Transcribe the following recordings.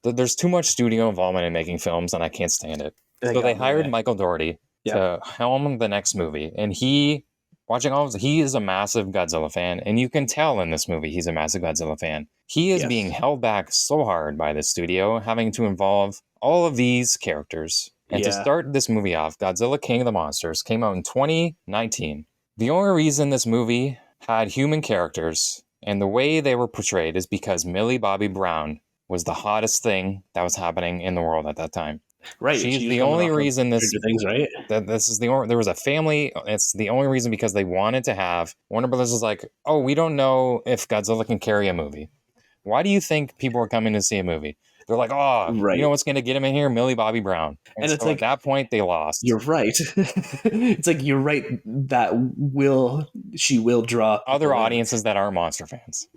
there's too much studio involvement in making films, and I can't stand it. So they hired Michael Dougherty to helm the next movie, and he is a massive Godzilla fan, and you can tell in this movie he's a massive Godzilla fan. He is being held back so hard by the studio, having to involve all of these characters. And to start this movie off, Godzilla King of the Monsters came out in 2019. The only reason this movie had human characters and the way they were portrayed is because Millie Bobby Brown was the hottest thing that was happening in the world at that time. Right. She's the only reason there was a family. It's the only reason because they wanted to have Warner Brothers was like, oh, we don't know if Godzilla can carry a movie. Why do you think people are coming to see a movie? They're like, oh, you know what's going to get him in here? Millie Bobby Brown. And it's so like, at that point, they lost. You're right. It's like, you're right. She will draw other audiences that aren't monster fans.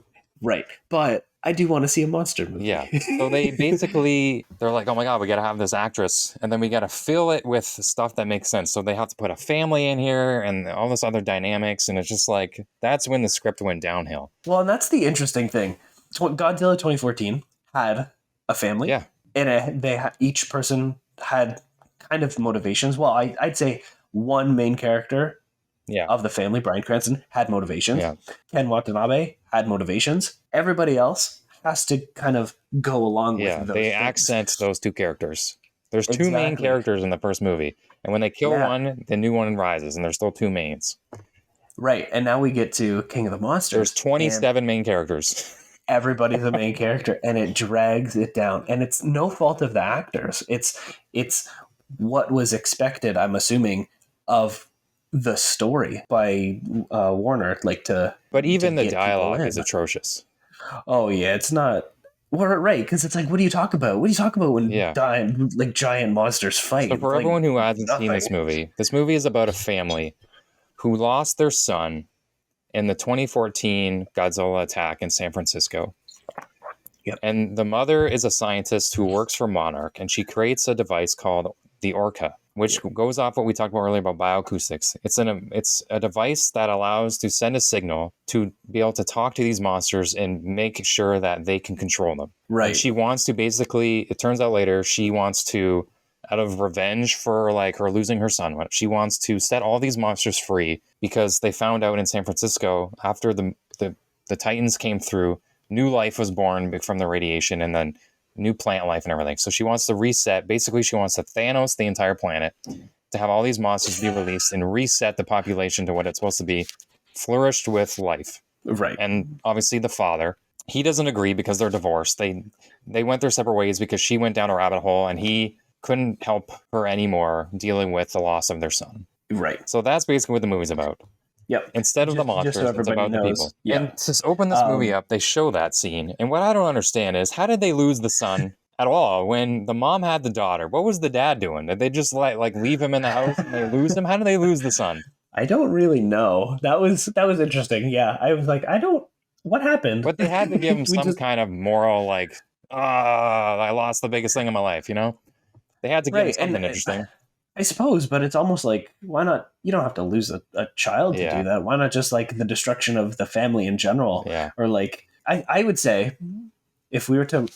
Right. But I do want to see a monster movie. Yeah. So they're like, oh my God, we got to have this actress. And then we got to fill it with stuff that makes sense. So they have to put a family in here and all this other dynamics. And it's just like, that's when the script went downhill. Well, and that's the interesting thing. Godzilla 2014 had a family. Yeah. And each person had kind of motivations. Well, I'd say one main character of the family, Bryan Cranston, had motivations. Yeah. Ken Watanabe had motivations. Everybody else has to kind of go along with those they accent those two characters. There's two main characters in the first movie. And when they kill one, the new one rises, and there's still two mains. Right. And now we get to King of the Monsters. There's 27 main characters. Everybody's a main character, and it drags it down. And it's no fault of the actors. It's what was expected, I'm assuming, of the story by Warner. But even the dialogue is atrocious. Oh yeah, it's not. Well, right, because it's like, what do you talk about? What do you talk about when giant monsters fight? So for everyone who hasn't seen this movie is about a family who lost their son in the 2014 Godzilla attack in San Francisco. Yep. And the mother is a scientist who works for Monarch, and she creates a device called the Orca, which goes off what we talked about earlier about bioacoustics. It's a device that allows to send a signal to be able to talk to these monsters and make sure that they can control them. Right. And she wants to it turns out later, she wants to, out of revenge for her losing her son, she wants to set all these monsters free because they found out in San Francisco after the Titans came through, new life was born from the radiation and then new plant life and everything. So she wants to reset. Basically, she wants to Thanos the entire planet to have all these monsters be released and reset the population to what it's supposed to be, flourished with life. Right. And obviously the father, he doesn't agree because they're divorced. They went their separate ways because she went down a rabbit hole and he couldn't help her anymore dealing with the loss of their son. Right. So that's basically what the movie's about. Yep. Instead of the monsters, it's about the people. Yeah. And to open this movie up, they show that scene. And what I don't understand is, how did they lose the son at all when the mom had the daughter? What was the dad doing? Did they just like leave him in the house and they lose him? How did they lose the son? I don't really know. That was interesting. Yeah. I was like, what happened? But they had to give him some kind of moral, I lost the biggest thing in my life, you know? They had to give him something interesting. I suppose, but it's almost like, why not? You don't have to lose a child to do that. Why not just the destruction of the family in general? Yeah. Or I would say, if we were to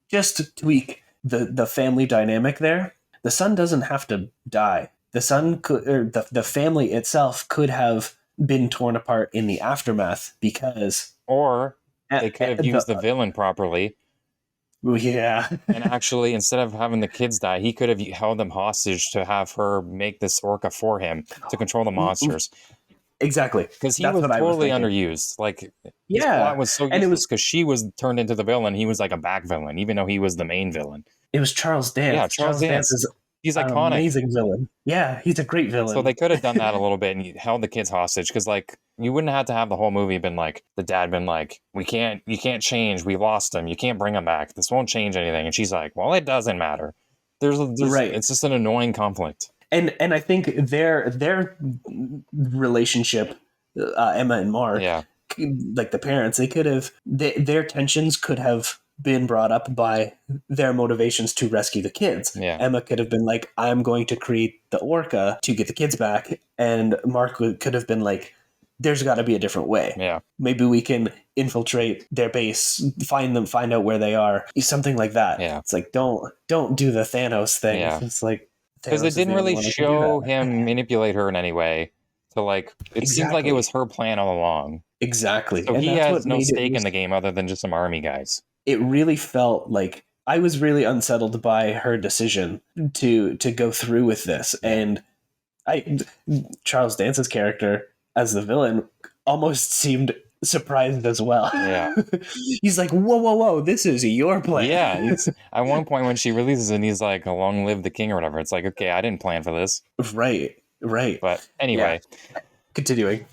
just tweak the family dynamic there, the son doesn't have to die. The son could, or the family itself could have been torn apart in the aftermath because... Or they could have used the villain properly. Yeah. And actually, instead of having the kids die, he could have held them hostage to have her make this orca for him to control the monsters. Exactly. Because he was totally underused. His plot was so useless because she was turned into the villain. He was like a back villain, even though he was the main villain. It was Charles Dance. Yeah, Charles Dance. He's iconic. An amazing villain. Yeah, he's a great villain. So they could have done that a little bit and held the kids hostage because, you wouldn't have to have the whole movie been the dad been you can't change. We lost him. You can't bring him back. This won't change anything. And she's like, well, it doesn't matter. There's right. It's just an annoying conflict. And I think their relationship, Emma and Mark, the parents, they could have their tensions could have been brought up by their motivations to rescue the kids. Yeah. Emma could have been I'm going to create the orca to get the kids back, and Mark could have been there's got to be a different way. Yeah. Maybe we can infiltrate their base, find out where they are, something like that. Yeah. It's like, don't do the Thanos thing. Yeah. It's like, because it didn't really show him manipulate her in any way. So like, it seemed like it was her plan all along. Exactly. So he has no stake in the game other than just some army guys. It really felt like I was really unsettled by her decision to go through with this. And Charles Dance's character as the villain almost seemed surprised as well. Yeah. He's like, whoa, this is your plan. Yeah. At one point when she releases it, and he's like, long live the king or whatever. It's like, okay, I didn't plan for this. Right. But anyway. Yeah. Continuing.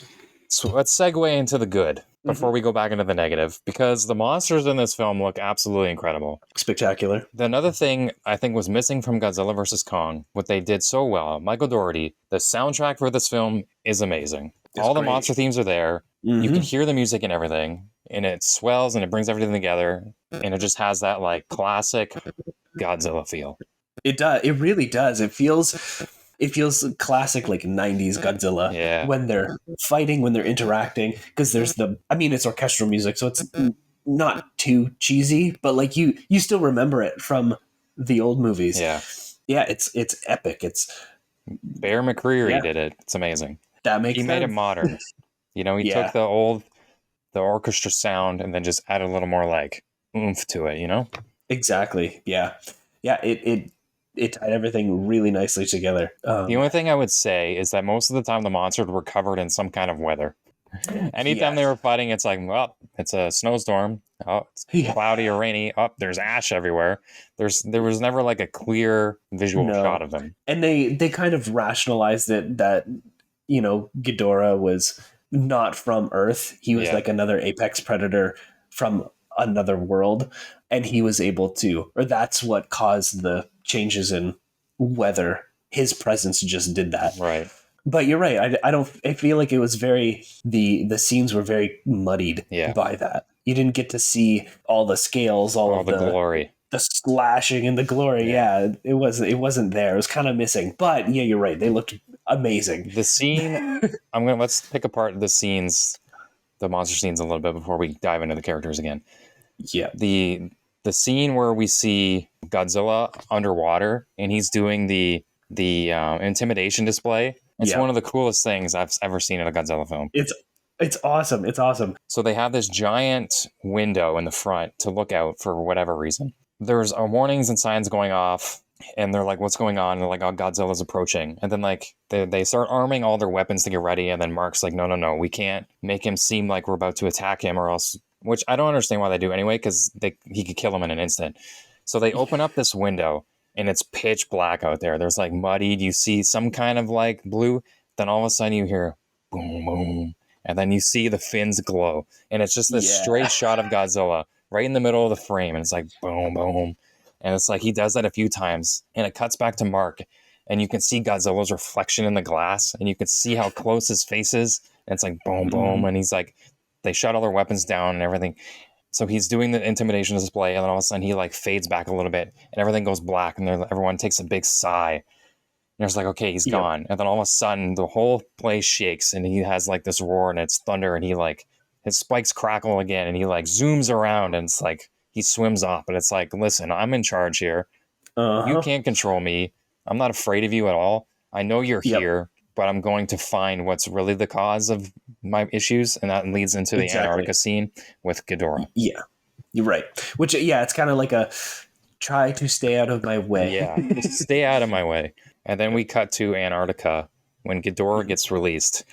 So let's segue into the good before we go back into the negative, because the monsters in this film look absolutely incredible. Spectacular. Another thing I think was missing from Godzilla vs. Kong, what they did so well, Michael Dougherty, the soundtrack for this film is amazing. All the monster themes are there. Mm-hmm. You can hear the music and everything, and it swells and it brings everything together, and it just has that like classic Godzilla feel. It does. It really does. It feels classic, like 90s Godzilla when they're fighting, when they're interacting, because there's it's orchestral music, so it's not too cheesy, but like you still remember it from the old movies. Yeah, it's epic. It's Bear McCreary did it. It's amazing. That makes sense. He made it modern. He took the orchestra sound and then just added a little more like oomph to it, Exactly. Yeah. It tied everything really nicely together. The only thing I would say is that most of the time the monsters were covered in some kind of weather. Anytime they were fighting, it's like, well, it's a snowstorm. Oh, it's cloudy or rainy. Oh, there's ash everywhere. There was never like a clear visual shot of them. And they kind of rationalized it that, Ghidorah was not from Earth. He was like another apex predator from another world. And he was able to, or that's what caused the changes in weather. His presence just did that. Right. But you're right. I feel like it was the scenes were very muddied by that. You didn't get to see all the scales, all of the glory, the slashing and the glory. Yeah, it wasn't there. It was kind of missing. But yeah, you're right. They looked amazing. The scene, let's pick apart the scenes, the monster scenes a little bit before we dive into the characters again. Yeah. The scene where we see Godzilla underwater and he's doing the intimidation display. It's one of the coolest things I've ever seen in a Godzilla film. It's awesome. It's awesome. So they have this giant window in the front to look out for whatever reason. There's warnings and signs going off, and they're like, what's going on? And they're like, oh, Godzilla's approaching. And then like they start arming all their weapons to get ready. And then Mark's like, no, we can't make him seem like we're about to attack him or else, which I don't understand why they do anyway, because he could kill him in an instant. So they open up this window. And it's pitch black out there. There's like muddied. You see some kind of like blue. Then all of a sudden you hear boom, boom. And then you see the fins glow. And it's just this straight shot of Godzilla right in the middle of the frame. And it's like boom, boom. And it's like he does that a few times. And it cuts back to Mark. And you can see Godzilla's reflection in the glass. And you can see how close his face is. And it's like boom, boom. And he's like, they shut all their weapons down and everything. So he's doing the intimidation display, and then all of a sudden he like fades back a little bit, and everything goes black, and everyone takes a big sigh. And it's like, okay, he's gone. And then all of a sudden the whole place shakes, and he has like this roar, and it's thunder, and he like his spikes crackle again, and he like zooms around, and it's like he swims off. But it's like, listen, I'm in charge here. You can't control me. I'm not afraid of you at all. I know you're here, but I'm going to find what's really the cause of my issues, and that leads into the Antarctica scene with Ghidorah. Yeah, you're right. Which, it's kind of like a try to stay out of my way. Yeah, just stay out of my way. And then we cut to Antarctica when Ghidorah gets released.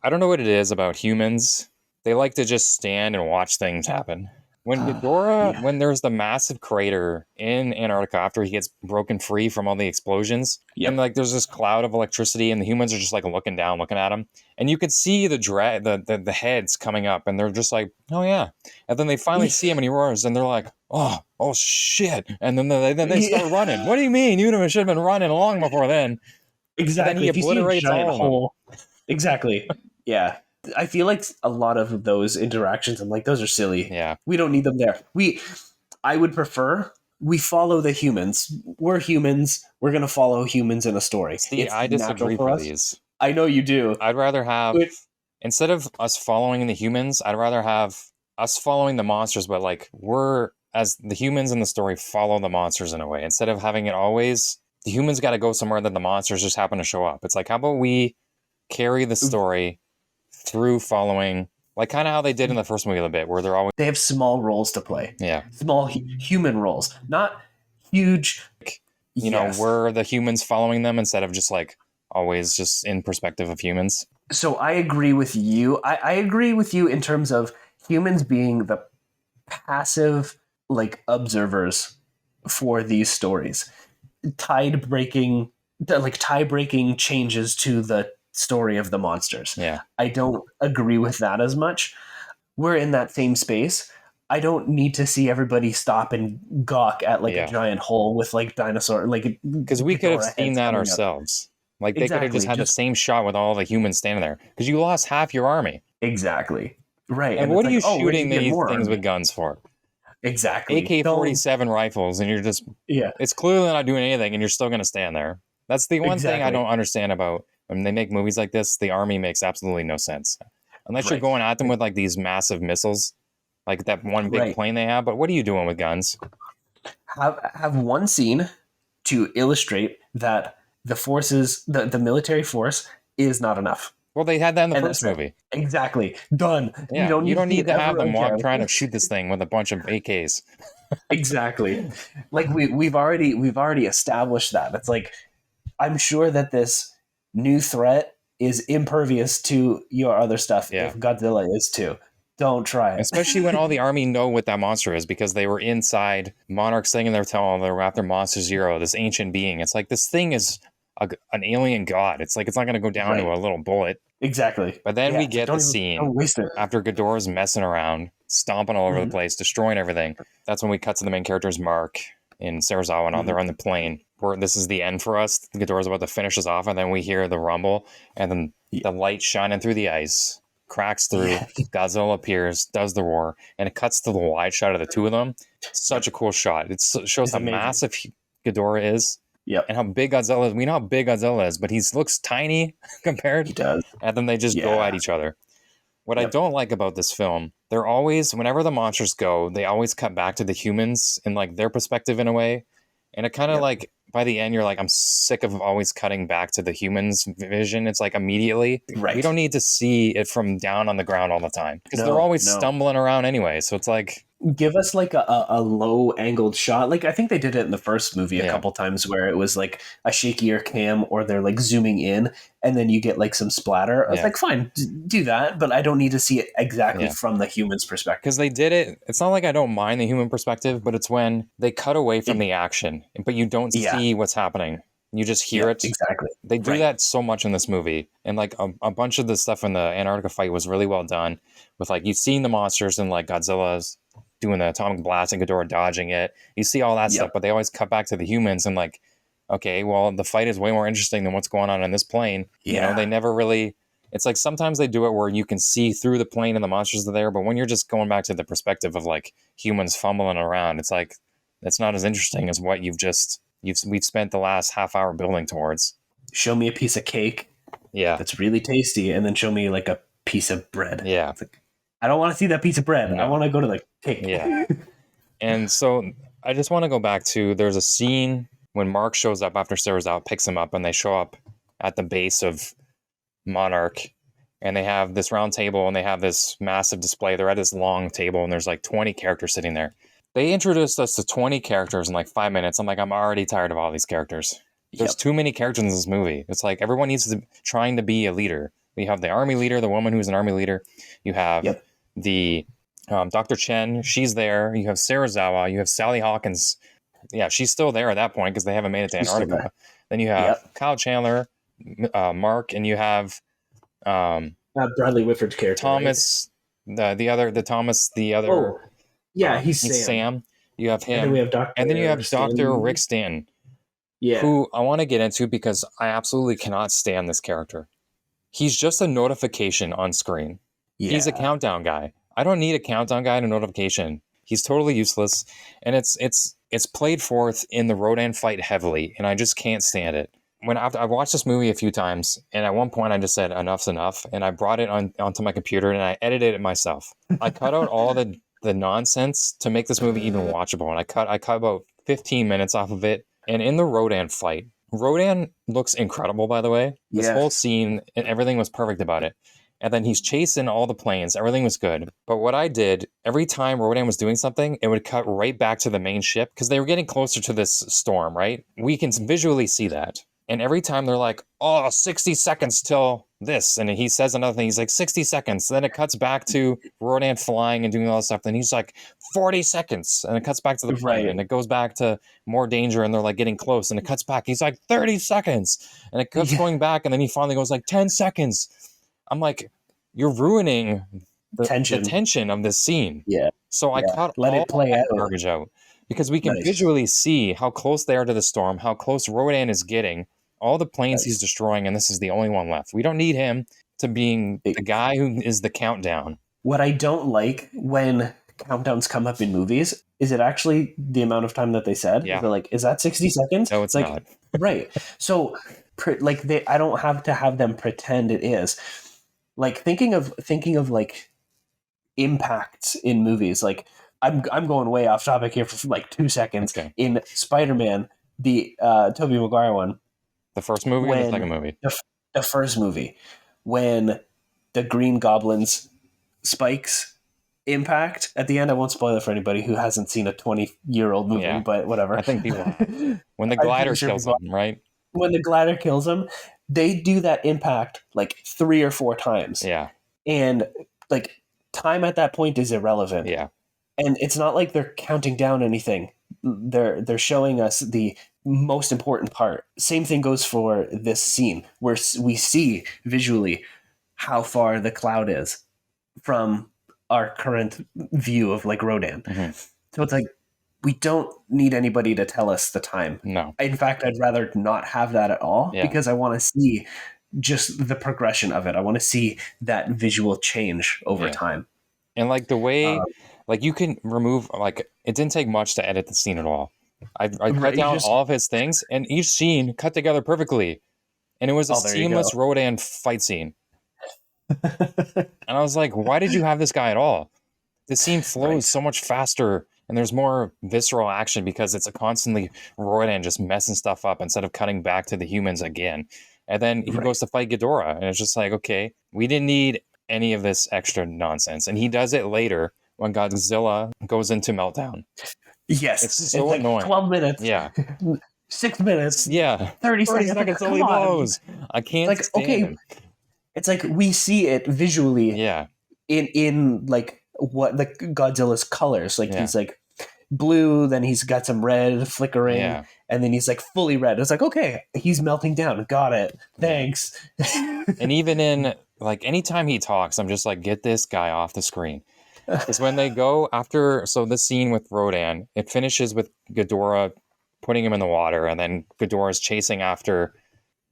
I don't know what it is about humans. They like to just stand and watch things happen. When Ghidorah, when there's the massive crater in Antarctica after he gets broken free from all the explosions, and like there's this cloud of electricity, and the humans are just like looking down, looking at him, and you can see the heads coming up, and they're just like, oh yeah, and then they finally see him, and he roars, and they're like, oh shit, and then they start running. What do you mean? You should have been running long before then. Exactly. And then he obliterates all of them. Exactly. Yeah. I feel like a lot of those interactions, I'm like, those are silly. Yeah. We don't need them there. I would prefer we follow the humans. We're humans. We're going to follow humans in a story. See, I disagree with these. I know you do. I'd rather have instead of us following the humans, I'd rather have us following the monsters, but like we're as the humans in the story follow the monsters in a way. Instead of having it always the humans got to go somewhere that the monsters just happen to show up. It's like, how about we carry the story through following, like kind of how they did in the first movie a little bit, where they're always They have small roles to play. Yeah. Small human roles, not huge. You know, we're the humans following them instead of just like always just in perspective of humans. So I agree with you. I agree with you in terms of humans being the passive, like, observers for these stories. Tie-breaking changes to the story of the monsters. Yeah. I don't agree with that as much. We're in that same space. I don't need to see everybody stop and gawk at like a giant hole with like dinosaur, like, because we could have seen that ourselves. Like they could have just had the same shot with all the humans standing there because you lost half your army. Exactly. Right. And what are you shooting these things with guns for? Exactly. AK-47 rifles, and you're just it's clearly not doing anything, and you're still going to stand there. That's the one thing I don't understand about when they make movies like this. The army makes absolutely no sense unless you're going at them with like these massive missiles, like that one big plane they have. But what are you doing with guns? Have one scene to illustrate that the forces, the military force, is not enough. Well, they had that in the first movie. Exactly. Done. Yeah, you don't need to have them walk trying to shoot this thing with a bunch of AKs. Exactly. Like we've already established that. It's like, I'm sure that this new threat is impervious to your other stuff if Godzilla is too. Don't try it. Especially when all the army know what that monster is because they were inside Monarch's thing and they're telling them they're after Monster Zero, this ancient being. It's like this thing is an alien god. It's like it's not going to go down to a little bullet. Exactly. But then we get the scene after Ghidorah's messing around, stomping all over the place, destroying everything. That's when we cut to the main characters, Mark and Serizawa, and they're on the plane. Where this is the end for us. Ghidorah's about to finish us off, and then we hear the rumble, and then the light shining through the ice cracks through. Godzilla appears, does the roar, and it cuts to the wide shot of the two of them. Such a cool shot. It shows how massive Ghidorah is. Yep. And how big Godzilla is. We know how big Godzilla is, but he looks tiny compared. He does. And then they just go at each other. What I don't like about this film, they're always, whenever the monsters go, they always cut back to the humans and like their perspective in a way. And it kind of like, by the end, you're like, I'm sick of always cutting back to the humans' vision. It's like immediately. Right. We don't need to see it from down on the ground all the time. Because they're always stumbling around anyway. So it's like, give us like a low angled shot. Like I think they did it in the first movie a couple times where it was like a shakier cam or they're like zooming in and then you get like some splatter. I was like, fine, do that, but I don't need to see it exactly from the human's perspective. Because they did it. It's not like I don't mind the human perspective, but it's when they cut away from the action, but you don't see what's happening. You just hear it. Exactly. They do that so much in this movie. And like a bunch of the stuff in the Antarctica fight was really well done with like, you've seen the monsters and like Godzilla's doing the atomic blast and Ghidorah dodging it. You see all that stuff, but they always cut back to the humans and like, okay, well, the fight is way more interesting than what's going on in this plane. You know, they never really, it's like sometimes they do it where you can see through the plane and the monsters are there, but when you're just going back to the perspective of like humans fumbling around, it's like, it's not as interesting as what we've spent the last half hour building towards. Show me a piece of cake. Yeah. That's really tasty. And then show me like a piece of bread. Yeah. It's like, I don't want to see that piece of bread. No. I want to go to the cake. Yeah. And so I just want to go back to, there's a scene when Mark shows up after Serizawa picks him up and they show up at the base of Monarch and they have this round table and they have this massive display. They're at this long table and there's like 20 characters sitting there. They introduced us to 20 characters in like 5 minutes. I'm like, I'm already tired of all these characters. There's too many characters in this movie. It's like everyone needs to trying to be a leader. We have the army leader, the woman who's an army leader. You have the Dr. Chen, she's there. You have Serizawa. You have Sally Hawkins. Yeah, she's still there at that point because they haven't made it to Antarctica. Then you have Kyle Chandler, Mark, and you have Bradley Whitford's character. Thomas, right? the other. Oh, yeah, he's Sam. You have him. And then we have Dr. Rick Stanton. Yeah. Who I want to get into because I absolutely cannot stand this character. He's just a notification on screen. Yeah. He's a countdown guy. I don't need a countdown guy and a notification. He's totally useless. And it's played forth in the Rodan fight heavily, and I just can't stand it. when I watched this movie a few times, and at one point I just said enough's enough, and I brought it onto my computer and I edited it myself. I cut out all the nonsense to make this movie even watchable, and I cut about 15 minutes off of it. And in the Rodan fight, Rodan looks incredible, by the way. This whole scene and everything was perfect about it. And then he's chasing all the planes. Everything was good. But what I did, every time Rodan was doing something, it would cut right back to the main ship because they were getting closer to this storm, right? We can visually see that. And every time they're like, oh, 60 seconds till this. And he says another thing. He's like, 60 seconds. Then it cuts back to Rodan flying and doing all this stuff. Then he's like, 40 seconds. And it cuts back to the plane. And it goes back to more danger. And they're like getting close. And it cuts back. He's like, 30 seconds. And it keeps going back. And then he finally goes like, 10 seconds. I'm like, you're ruining the tension of this scene. Yeah. So I cut Let all it play that out. garbage out. Because we can visually see how close they are to the storm, how close Rodan is getting, all the planes he's destroying, and this is the only one left. We don't need him to being the guy who is the countdown. What I don't like when countdowns come up in movies is it actually the amount of time that they said? Yeah. They're like, is that 60 seconds? No, it's like, not. Right. So, I don't have to have them pretend it is. Like thinking of like impacts in movies. Like I'm going way off topic here for like 2 seconds. Okay. In Spider-Man, the Tobey Maguire one. The first movie or the second movie? The first movie, when the Green Goblin's spikes impact at the end. I won't spoil it for anybody who hasn't seen a 20-year-old movie, but whatever. I think people when the glider kills them, right? When the glider kills them, they do that impact like 3 or 4 times. Yeah. And like time at that point is irrelevant. Yeah. And it's not like they're counting down anything. They're showing us the most important part. Same thing goes for this scene where we see visually how far the cloud is from our current view of like Rodan. Mm-hmm. So it's like we don't need anybody to tell us the time. No. In fact, I'd rather not have that at all because I want to see just the progression of it. I want to see that visual change over time. And like the way, like you can remove, like it didn't take much to edit the scene at all. I cut down all of his things, and each scene cut together perfectly, and it was a seamless Rodan fight scene. And I was like, why did you have this guy at all? The scene flows so much faster, and there's more visceral action because it's a constantly Rodan just messing stuff up instead of cutting back to the humans again. And then he goes to fight Ghidorah, and it's just like, okay, we didn't need any of this extra nonsense. And he does it later when Godzilla goes into meltdown. Yes. It's so like annoying. 12 minutes. Yeah. 6 minutes. Yeah. 30 seconds till he blows. I can't stand him. It's like we see it visually. Yeah. In like what the Godzilla's colors. Like he's like blue, then he's got some red flickering, and then he's like fully red. It's like, okay, he's melting down. Got it. Thanks. And even in like anytime he talks, I'm just like, get this guy off the screen. Because when they go after, so the scene with Rodan, it finishes with Ghidorah putting him in the water, and then Ghidorah's chasing after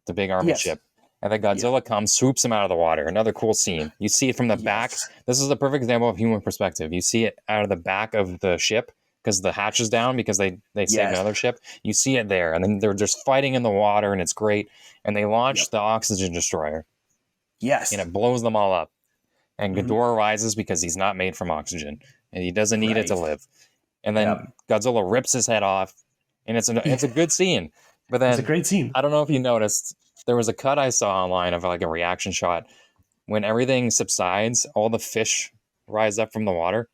the big army ship. And then Godzilla comes, swoops him out of the water. Another cool scene. You see it from the back. This is a perfect example of human perspective. You see it out of the back of the ship because the hatch is down because they saved another ship. You see it there, and then they're just fighting in the water, and it's great. And they launch the oxygen destroyer. Yes. And it blows them all up. And Ghidorah rises because he's not made from oxygen, and he doesn't need it to live. And then Godzilla rips his head off, and it's a good scene. But then it's a great scene. I don't know if you noticed, there was a cut I saw online of like a reaction shot when everything subsides, all the fish rise up from the water.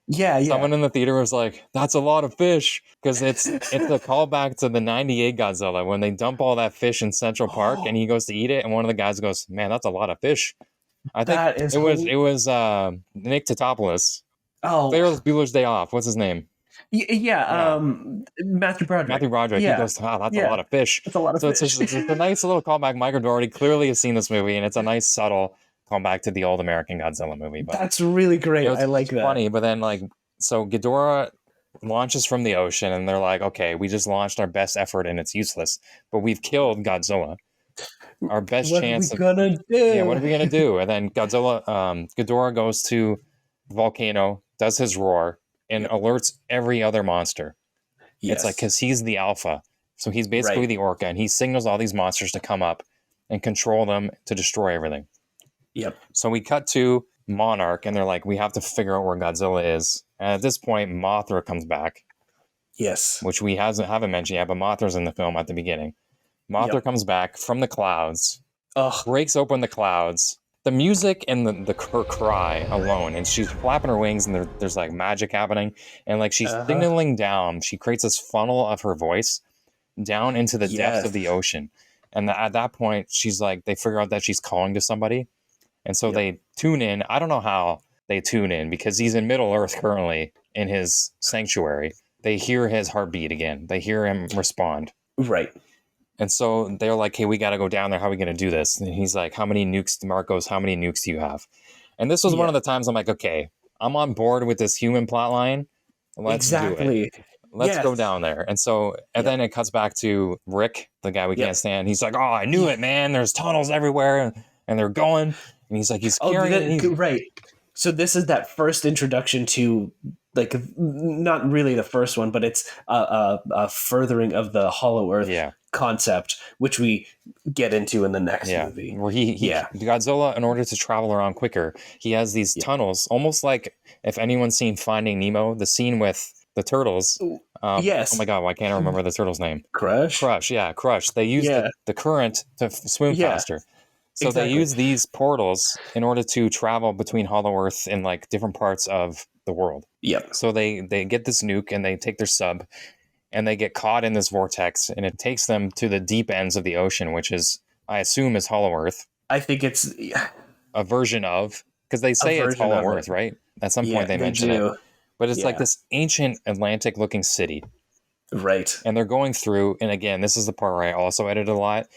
Yeah. Someone in the theater was like, "That's a lot of fish," because it's a callback to the '98 Godzilla when they dump all that fish in Central Park, and he goes to eat it, and one of the guys goes, "Man, that's a lot of fish." I think it was Nick Tatopoulos. Oh, Ferris Bueller's Day Off. What's his name? Matthew Broderick. Matthew Broderick. Yeah. He goes, that's a lot of fish. That's a lot of fish. It's a nice little callback. Michael Dougherty clearly has seen this movie, and it's a nice subtle callback to the old American Godzilla movie. But that's really great. I like that. Funny, but then so Ghidorah launches from the ocean, and they're like, okay, we just launched our best effort, and it's useless, but we've killed Godzilla. Our best chance. What are we gonna do? Yeah, what are we gonna do? And then Ghidorah goes to the volcano, does his roar, and alerts every other monster. Yes. It's like because he's the alpha So he's basically the Orca, and he signals all these monsters to come up and control them to destroy everything. Yep. So we cut to Monarch, and they're like, we have to figure out where Godzilla is. And at this point, Mothra comes back. Yes. Which we haven't mentioned yet, but Mothra's in the film at the beginning. Mothra comes back from the clouds, breaks open the clouds. The music and her cry alone, and she's flapping her wings, and there's like magic happening, and like she's signaling down. She creates this funnel of her voice down into the depths of the ocean. And at that point, she's like, they figure out that she's calling to somebody. And so they tune in. I don't know how they tune in because he's in Middle Earth currently in his sanctuary. They hear his heartbeat again. They hear him respond. Right. And so they're like, hey, we got to go down there. How are we going to do this? And he's like, how many nukes, Marcos, how many nukes do you have? And this was one of the times I'm like, okay, I'm on board with this human plot line. Let's do it. Let's go down there. And so, and then it cuts back to Rick, the guy we can't stand. He's like, oh, I knew it, man. There's tunnels everywhere. And they're going. And he's like, he's carrying. Right. So this is that first introduction to, like, not really the first one, but it's a furthering of the Hollow Earth concept, which we get into in the next movie. Where Godzilla, in order to travel around quicker, he has these tunnels, almost like if anyone's seen Finding Nemo, the scene with the turtles. Yes. Oh my God, why can't I remember the turtle's name? Crush. Crush. They use the current to swim faster. So they use these portals in order to travel between Hollow Earth and like different parts of the world. Yep. So they get this nuke and they take their sub and they get caught in this vortex and it takes them to the deep ends of the ocean, which is, I assume, is Hollow Earth. I think it's a version of, because they say it's Hollow Earth, right? At some point they mention it. But it's like this ancient Atlantic looking city. Right. And they're going through, and again, this is the part where I also edit a lot.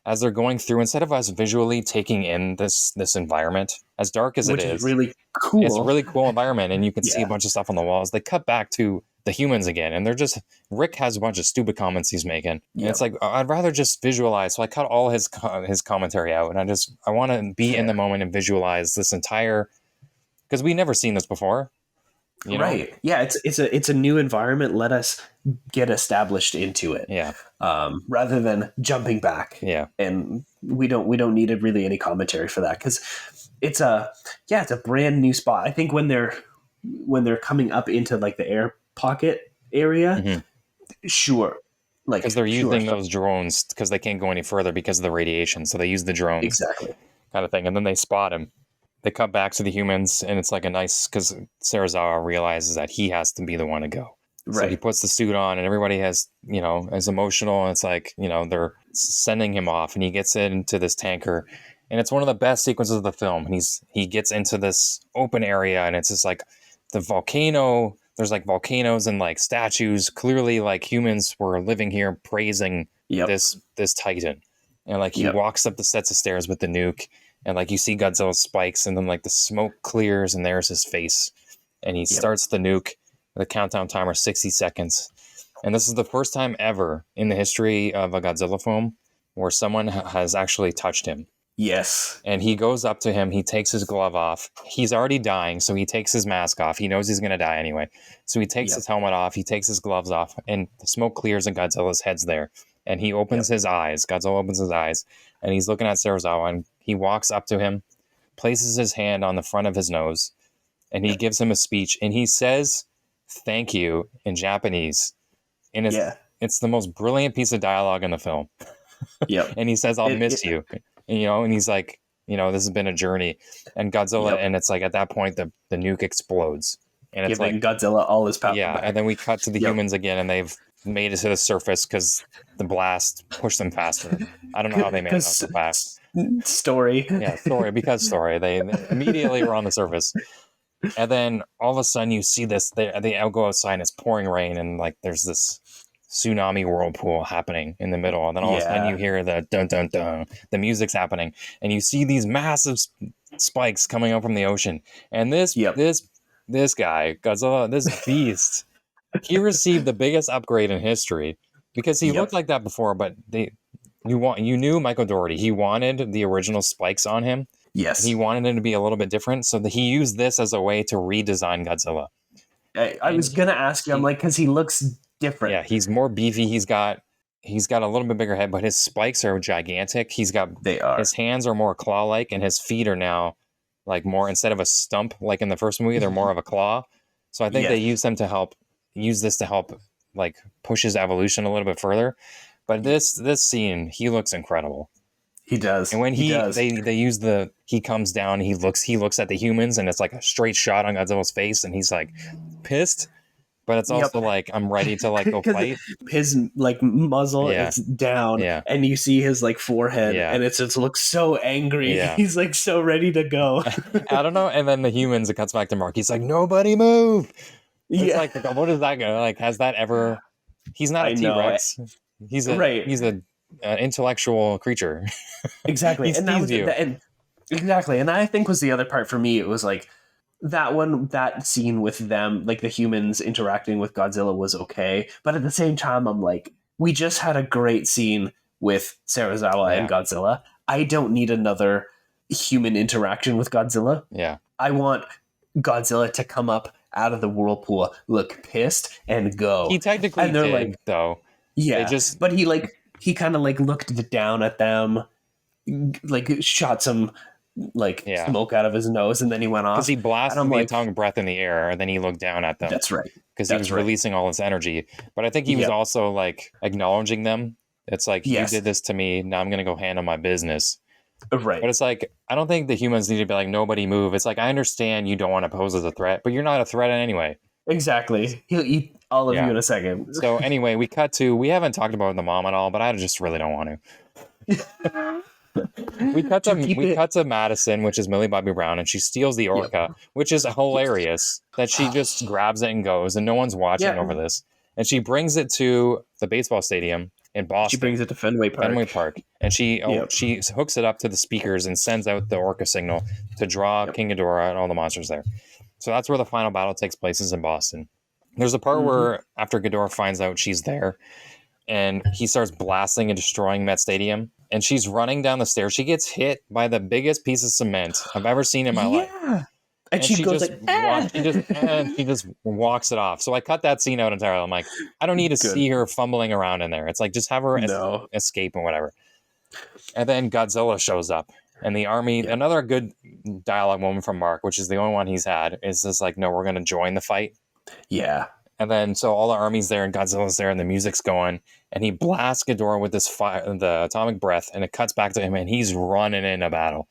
As they're going through, instead of us visually taking in this environment, as dark as it is, really cool. It's a really cool environment, and you can see a bunch of stuff on the walls. They cut back to the humans again, and they're just, Rick has a bunch of stupid comments he's making. And it's like, I'd rather just visualize. So I cut all his commentary out, and I want to be in the moment and visualize this entire, because we've never seen this before. You know? Right. Yeah, it's a new environment. Let us get established into it. Yeah. Rather than jumping back. Yeah. And we don't need really any commentary for that, because it's a brand new spot. I think when they're coming up into like the air pocket area, sure. Like, because they're using those drones because they can't go any further because of the radiation. So they use the drones. Exactly. Kind of thing. And then they spot him. They cut back to the humans, and it's like a nice, because Serizawa realizes that he has to be the one to go. Right. So he puts the suit on, and everybody is emotional, and it's like, they're sending him off, and he gets into this tanker, and it's one of the best sequences of the film. And he gets into this open area, and it's just like the volcano. There's like volcanoes and like statues. Clearly, like humans were living here, praising this Titan, and like he walks up the sets of stairs with the nuke. And like you see Godzilla's spikes, and then like the smoke clears, and there's his face, and he starts the nuke. The countdown timer 60 seconds, and this is the first time ever in the history of a Godzilla film where someone has actually touched him. Yes. And he goes up to him. He takes his glove off. He's already dying, so he takes his mask off. He knows he's going to die anyway, so he takes his helmet off. He takes his gloves off, and the smoke clears, and Godzilla's head's there. And he opens his eyes. Godzilla opens his eyes, and he's looking at Serizawa, and he walks up to him, places his hand on the front of his nose, and he gives him a speech. And he says, "Thank you," in Japanese. And it's the most brilliant piece of dialogue in the film. And he says, "I'll miss you." And he's like, this has been a journey. And Godzilla, and it's like at that point, the nuke explodes. And it's giving like Godzilla all his power back. And then we cut to the humans again, and they've made it to the surface because the blast pushed them faster. I don't know how they made it so fast. Story. Because story. They immediately were on the surface. And then all of a sudden you see this, they go outside and it's pouring rain, and like there's this tsunami whirlpool happening in the middle. And then all of a sudden you hear the dun dun dun, the music's happening, and you see these massive spikes coming up from the ocean. And this guy, Godzilla, this beast, he received the biggest upgrade in history, because he looked like that before, but you knew Michael Dougherty. He wanted the original spikes on him. Yes. He wanted him to be a little bit different, so that he used this as a way to redesign Godzilla. I was going to ask you, I'm like, because he looks different. Yeah, he's more beefy. He's got he's got a little bit bigger head, but his spikes are gigantic. They are. His hands are more claw-like, and his feet are now like more, instead of a stump like in the first movie, they're more of a claw. So I think they use this to help like push his evolution a little bit further. But this scene, he looks incredible. He does. And when they use he comes down, he looks at the humans, and it's like a straight shot on Godzilla's face, and he's like pissed. But it's also like, I'm ready to like go fight. His like muzzle is down, and you see his like forehead, and it just looks so angry. Yeah. He's like so ready to go. I don't know. And then the humans, it cuts back to Mark. He's like, nobody move. It's like, what is that going? Like, has that ever? He's not a T-Rex. He's a intellectual creature. Exactly, and that was exactly, and I think was the other part for me. It was like, that scene with them, like the humans interacting with Godzilla, was okay, but at the same time, I'm like, we just had a great scene with Serizawa and Godzilla. I don't need another human interaction with Godzilla. Yeah, I want Godzilla to come up out of the whirlpool, look pissed, and go. He technically and they're did, like, though. Yeah, but he kind of like looked down at them, like shot some smoke out of his nose, and then he went off. Because he blasted the atomic breath in the air, and then he looked down at them. That's right. Because he was releasing all this energy. But I think he was also like acknowledging them. It's like, you did this to me, now I'm going to go handle my business. Right. But it's like, I don't think the humans need to be like, nobody move. It's like, I understand you don't want to pose as a threat, but you're not a threat in any way. Exactly. He'll eat all of you in a second. So anyway, we haven't talked about the mom at all, but I just really don't want to. We cut to Madison, which is Millie Bobby Brown, and she steals the orca, which is hilarious that she just grabs it and goes, and no one's watching over this. And she brings it to the baseball stadium in Boston. She brings it to Fenway Park. And she hooks it up to the speakers and sends out the orca signal to draw King Ghidorah and all the monsters there. So that's where the final battle takes place, is in Boston. There's a part where after Ghidorah finds out she's there, and he starts blasting and destroying Met Stadium, and she's running down the stairs. She gets hit by the biggest piece of cement I've ever seen in my life. And she goes she just walks it off. So I cut that scene out entirely. I'm like, I don't need to see her fumbling around in there. It's like, just have her escape and whatever. And then Godzilla shows up, and the army, another good dialogue moment from Mark, which is the only one he's had, is just like, no, we're going to join the fight. Yeah. And then, so all the army's there, and Godzilla's there, and the music's going, and he blasts Ghidorah with the atomic breath, and it cuts back to him, and he's running in a battle.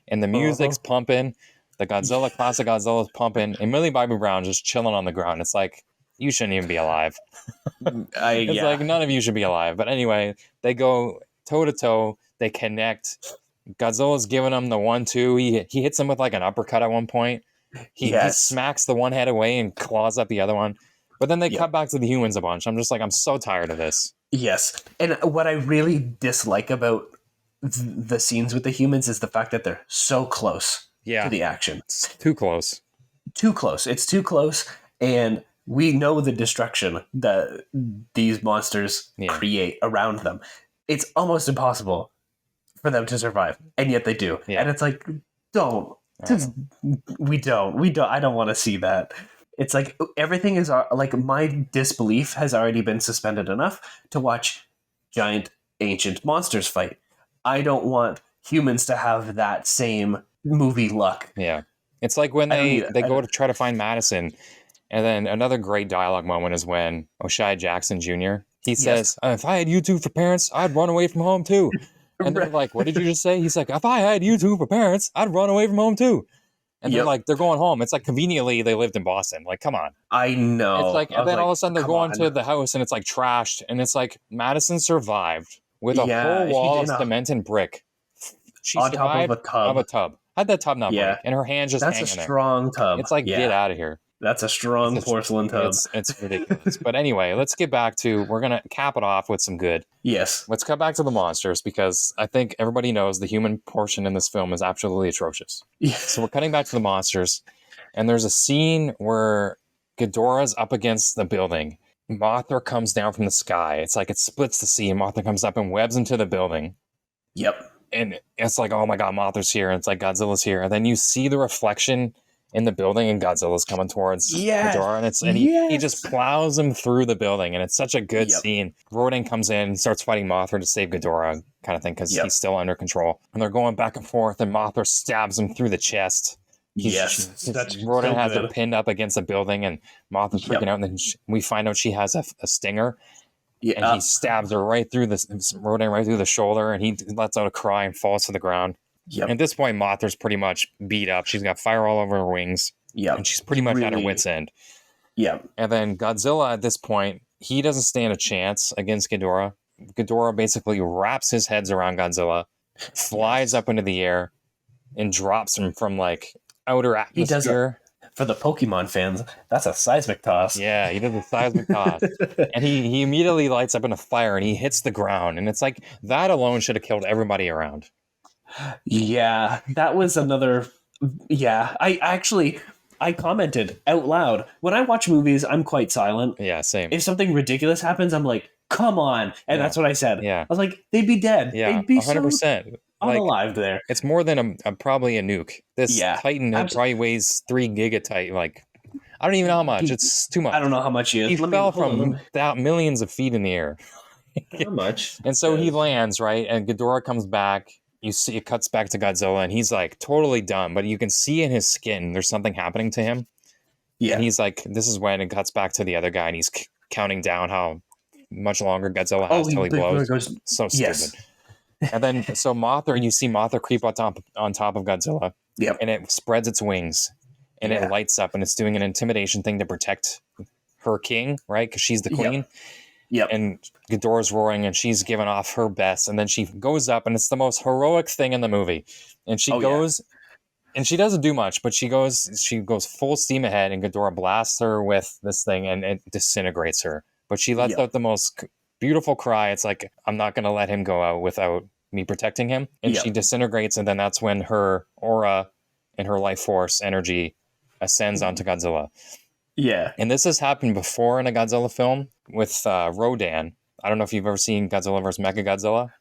And the music's pumping, the classic Godzilla's pumping, and Millie Bobby Brown just chilling on the ground. It's like, you shouldn't even be alive. It's like, none of you should be alive. But anyway, they go toe-to-toe, they connect. Godzilla's giving him the 1-2. He hits him with like an uppercut at one point. He smacks the one head away and claws up the other one. But then they cut back to the humans a bunch. I'm just like, I'm so tired of this. Yes. And what I really dislike about the scenes with the humans is the fact that they're so close to the action. It's too close. Too close. It's too close. And we know the destruction that these monsters create around them. It's almost impossible for them to survive. And yet they do. Yeah. And it's like, don't. We don't. I don't want to see that. It's like everything is like, my disbelief has already been suspended enough to watch giant ancient monsters fight. I don't want humans to have that same movie luck. Yeah. It's like when they go to try to find Madison. And then another great dialogue moment is when O'Shea Jackson Jr., he says, if I had YouTube for parents, I'd run away from home too. And they're like, what did you just say? He's like, if I had YouTube for parents, I'd run away from home too. And they're like, they're going home. It's like, conveniently, they lived in Boston. Like, come on. I know. It's like, and then all of a sudden they're going to the house, and it's like trashed. And it's like, Madison survived with a whole wall of cement and brick. She on top of a tub. How'd that tub not break? And her hands just hanging there. That's a strong tub. It's like, get out of here. That's a strong porcelain tub. It's ridiculous. But anyway, let's get back to, we're going to cap it off with some good. Yes. Let's cut back to the monsters, because I think everybody knows the human portion in this film is absolutely atrocious. Yes. So we're cutting back to the monsters, and there's a scene where Ghidorah's up against the building. Mothra comes down from the sky. It's like it splits the sea, and Mothra comes up and webs into the building. Yep. And it's like, oh my God, Mothra's here. And it's like, Godzilla's here. And then you see the reflection in the building, and Godzilla's coming towards Yes. Ghidorah, and he just plows him through the building, and it's such a good scene. Rodan comes in and starts fighting Mothra to save Ghidorah, kind of thing, because he's still under control. And they're going back and forth, and Mothra stabs him through the chest. Rodan has her pinned up against a building, and Mothra's freaking out, and then we find out she has a stinger. And he stabs her right through Rodan right through the shoulder, and he lets out a cry and falls to the ground. At this point, Mothra's pretty much beat up. She's got fire all over her wings. And she's pretty much at her wit's end. And then Godzilla, at this point, he doesn't stand a chance against Ghidorah. Ghidorah basically wraps his heads around Godzilla, flies up into the air, and drops him from like outer atmosphere. For the Pokemon fans, that's a seismic toss. Yeah, he did the seismic toss. And he immediately lights up in a fire, and he hits the ground. And it's like, that alone should have killed everybody around. Yeah, that was another... Yeah, I commented out loud. When I watch movies, I'm quite silent. Yeah, same. If something ridiculous happens, I'm like, come on. And that's what I said. Yeah. I was like, they'd be dead. Yeah, they'd be 100%. Unalive there. It's more than probably a nuke. This Titan probably weighs 3 gigaton. Like, I don't even know how much. It's too much. I don't know how much he is. He fell from millions of feet in the air. How much? And so he lands, right? And Ghidorah comes back. You see, it cuts back to Godzilla, and he's like totally done. But you can see in his skin, there's something happening to him. Yeah. And he's like, this is when it cuts back to the other guy, and he's counting down how much longer Godzilla has till he blows. So stupid. And then, so Mothra, you see Mothra creep on top of Godzilla. And it spreads its wings, and it lights up, and it's doing an intimidation thing to protect her king, right? Because she's the queen. And Ghidorah's roaring, and she's giving off her best, and then she goes up, and it's the most heroic thing in the movie. And she goes, and she doesn't do much, but she goes full steam ahead, and Ghidorah blasts her with this thing, and it disintegrates her. But she lets out the most beautiful cry. It's like, I'm not going to let him go out without me protecting him. And she disintegrates, and then that's when her aura and her life force energy ascends onto Godzilla. Yeah. And this has happened before in a Godzilla film with Rodan. I don't know if you've ever seen Godzilla vs. Mechagodzilla.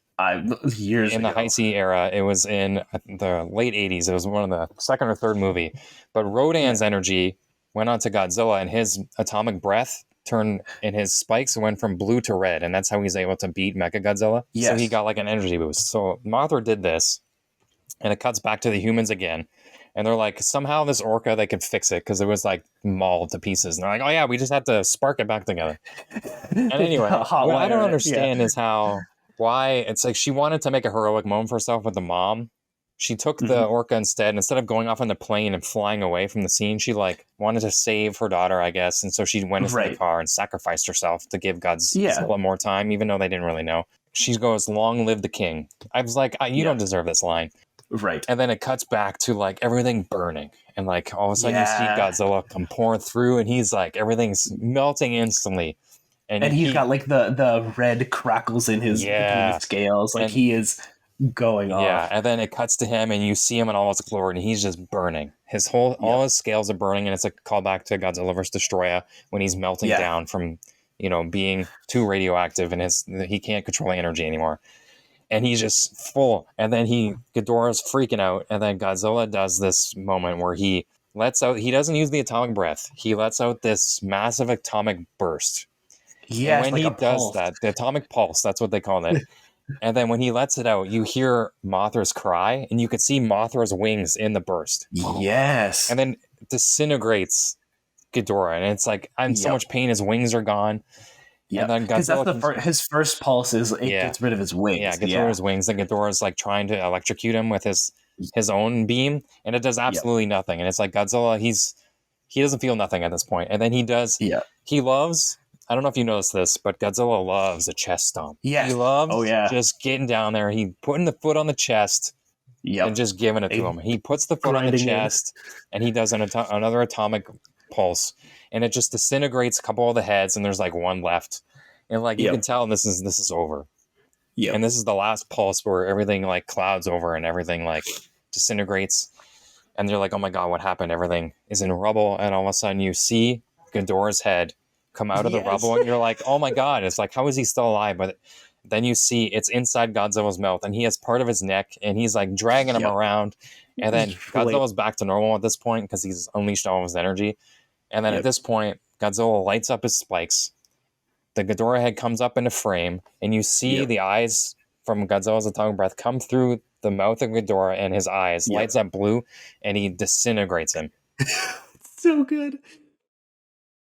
Years in the ago. Heisei era. It was in the late 80s. It was one of the second or third movie. But Rodan's energy went onto Godzilla, and his atomic breath turned, and his spikes went from blue to red, and that's how he's able to beat Mechagodzilla. So he got like an energy boost. So Mothra did this, and it cuts back to the humans again. And they're like, somehow this orca, they could fix it because it was like mauled to pieces. And they're like, oh yeah, we just have to spark it back together. And anyway, what I don't understand is why it's like she wanted to make a heroic moment for herself with the mom. She took the orca instead of going off on the plane and flying away from the scene. She like wanted to save her daughter, I guess. And so she went into the car and sacrificed herself to give Godzilla more time, even though they didn't really know. She goes, long live the king. I was like, you don't deserve this line. Right. And then it cuts back to like everything burning. And like all of a sudden you see Godzilla come pouring through, and he's like, everything's melting instantly. And he's got like the red crackles in his scales. Like he is going off. Yeah. And then it cuts to him, and you see him in all his glory, and he's just burning. All his scales are burning, and it's a callback to Godzilla vs. Destroyer when he's melting down from, being too radioactive, and he can't control energy anymore. And he's just full. And then Ghidorah's freaking out. And then Godzilla does this moment where he doesn't use the atomic breath. He lets out this massive atomic burst. Yeah. When he does that, the atomic pulse, that's what they call it. And then when he lets it out, you hear Mothra's cry, and you can see Mothra's wings in the burst. Yes. And then disintegrates Ghidorah. And it's like, I'm in so much pain. His wings are gone. Yeah, because that's his first pulse is it gets rid of his wings. Yeah, gets rid of his wings. And Ghidorah's like trying to electrocute him with his own beam, and it does absolutely nothing. And it's like Godzilla, he doesn't feel nothing at this point. And then he does. Yeah, he loves. I don't know if you noticed this, but Godzilla loves a chest stomp. Yeah, he loves. Just getting down there. He putting the foot on the chest. And just giving it to him. He puts the foot on the chest, and he does another atomic pulse, and it just disintegrates a couple of the heads, and there's like one left, and like you can tell this is over. Yeah, and this is the last pulse where everything like clouds over and everything like disintegrates, and they're like, oh my god, what happened? Everything is in rubble, and all of a sudden you see Ghidorah's head come out of the rubble, and you're like, oh my god, it's like, how is he still alive? But Then you see it's inside Godzilla's mouth, and he has part of his neck, and he's like dragging him around. And then Godzilla's back to normal at this point because he's unleashed all of his energy. And then at this point, Godzilla lights up his spikes. The Ghidorah head comes up into frame, and you see the eyes from Godzilla's atomic breath come through the mouth of Ghidorah, and his eyes lights up blue, and he disintegrates him. So good.